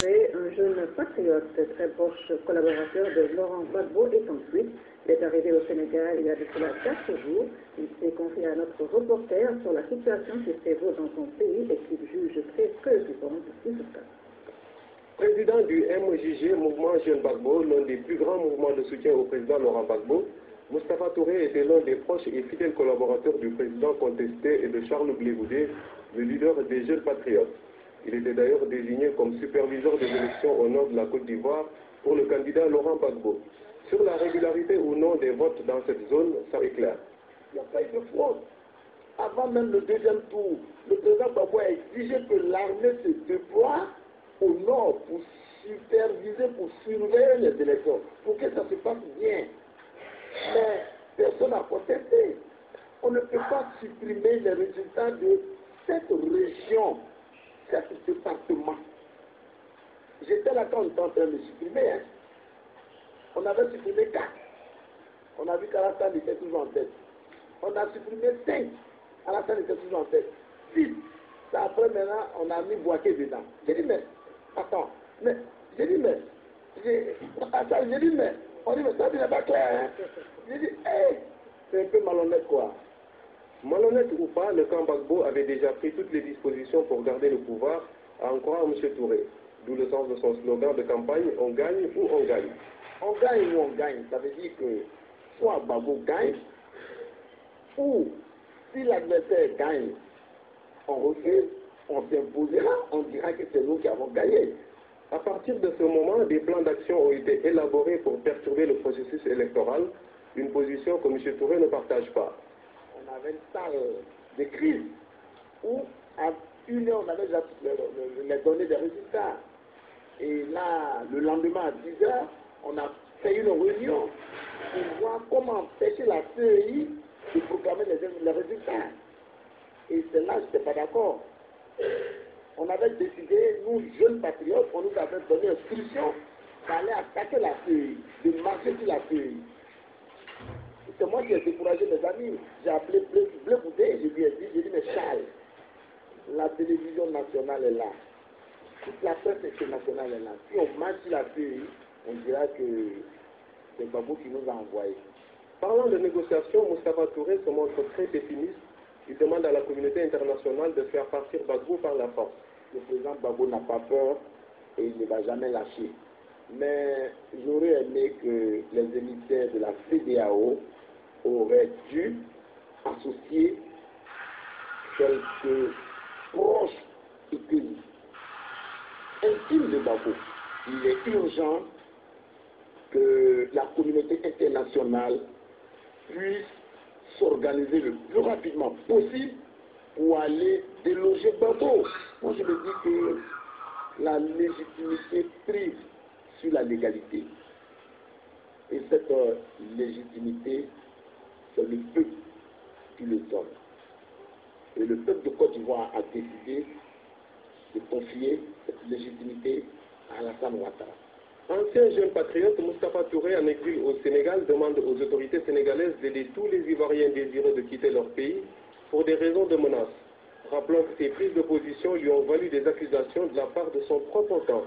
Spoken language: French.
Touré, un jeune patriote, très proche collaborateur de Laurent Gbagbo, est en fuite. Il est arrivé au Sénégal il y a de cela 4 jours. Il s'est confié à notre reporter sur la situation qui prévaut dans son pays et qu'il juge très préoccupante sur ce cas. Président du MJG, Mouvement Jeune Gbagbo, l'un des plus grands mouvements de soutien au président Laurent Gbagbo, Moustapha Touré était l'un des proches et fidèles collaborateurs du président contesté et de Charles Blé Goudé, le leader des jeunes patriotes. Il était d'ailleurs désigné comme superviseur des élections au nord de la Côte d'Ivoire pour le candidat Laurent Gbagbo. Sur la régularité ou non des votes dans cette zone, ça est clair. Il n'y a pas eu de fraude. Avant même le deuxième tour, le président Gbagbo a exigé que l'armée se déploie au nord pour superviser, pour surveiller les élections, pour que ça se passe bien. Mais personne n'a contesté. On ne peut pas supprimer les résultats de cette région, cet département. J'étais là quand on était en train de supprimer. Hein. On avait supprimé 4. On a vu qu'Alassane était toujours en tête. On a supprimé 5. Alassane était toujours en tête. 6. Après maintenant, on a mis Boaké dedans. J'ai dit, mais, attends, mais, j'ai dit, mais, on dit, mais ça n'est pas clair. Hein. J'ai dit, hey, c'est un peu malhonnête, quoi. Malhonnête ou pas, le camp Gbagbo avait déjà pris toutes les dispositions pour garder le pouvoir, à en croire M. Touré. D'où le sens de son slogan de campagne, on gagne ou on gagne. On gagne ou on gagne, ça veut dire que soit Gbagbo gagne, ou si l'adversaire gagne, on refuse, on s'imposera, on dira que c'est nous qui avons gagné. À partir de ce moment, des plans d'action ont été élaborés pour perturber le processus électoral, une position que M. Touré ne partage pas. On avait une salle de crise où à 1h, on avait déjà les données des résultats. Et là, le lendemain à 10h, on a fait une réunion pour voir comment empêcher la CEI de proclamer les résultats. Et c'est là que je n'étais pas d'accord. On avait décidé, nous, jeunes patriotes, on nous avait donné instruction d'aller attaquer la CEI, de marcher sur la CEI. C'est moi qui ai découragé mes amis. J'ai appelé Blé Goudé et je lui ai dit, mais Charles, la télévision nationale est là. Toute la presse internationale est là. Si on marche sur la CEI, on dira que c'est Gbagbo qui nous a envoyés. Parlant de négociations, Moustapha Touré se montre très pessimiste. Il demande à la communauté internationale de faire partir Gbagbo par la force. Le président Gbagbo n'a pas peur et il ne va jamais lâcher. Mais j'aurais aimé que les émissaires de la CEDEAO auraient dû associer quelques proches et intimes de Gbagbo. Il est urgent que la communauté internationale puisse s'organiser le plus rapidement possible pour aller déloger Gbagbo. Moi je me dis que la légitimité prive sur la légalité. Et cette légitimité, c'est le peuple qui le donne. Et le peuple de Côte d'Ivoire a décidé de confier cette légitimité à Alassane Ouattara. Ancien jeune patriote, Moustapha Touré, en exil au Sénégal, demande aux autorités sénégalaises d'aider tous les Ivoiriens désireux de quitter leur pays pour des raisons de menace. Rappelons que ces prises de position lui ont valu des accusations de la part de son propre camp.